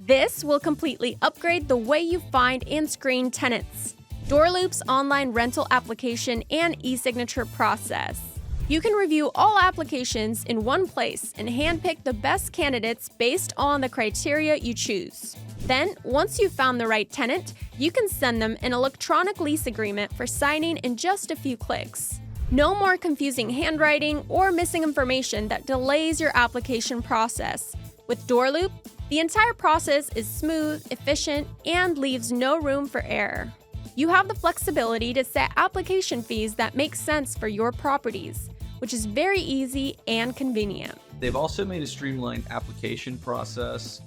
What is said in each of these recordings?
This will completely upgrade the way you find and screen tenants. DoorLoop's online rental application and eSignature process. You can review all applications in one place and handpick the best candidates based on the criteria you choose. Then, once you've found the right tenant, you can send them an electronic lease agreement for signing in just a few clicks. No more confusing handwriting or missing information that delays your application process. With DoorLoop, the entire process is smooth, efficient, and leaves no room for error. You have the flexibility to set application fees that make sense for your properties, which is very easy and convenient. They've also made a streamlined application process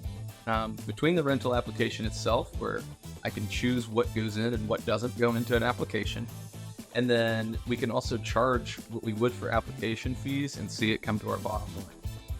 between the rental application itself, where I can choose what goes in and what doesn't go into an application. And then we can also charge what we would for application fees and see it come to our bottom line.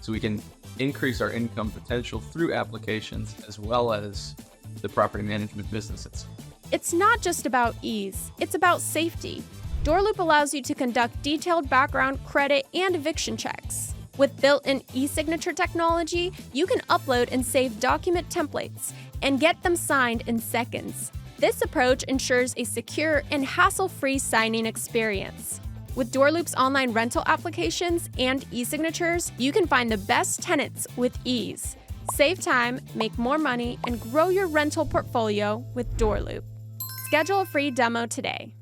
So we can increase our income potential through applications as well as the property management business itself. It's not just about ease, it's about safety. DoorLoop allows you to conduct detailed background, credit, and eviction checks. With built-in eSignature technology, you can upload and save document templates and get them signed in seconds. This approach ensures a secure and hassle-free signing experience. With DoorLoop's online rental applications and eSignatures, you can find the best tenants with ease. Save time, make more money, and grow your rental portfolio with DoorLoop. Schedule a free demo today.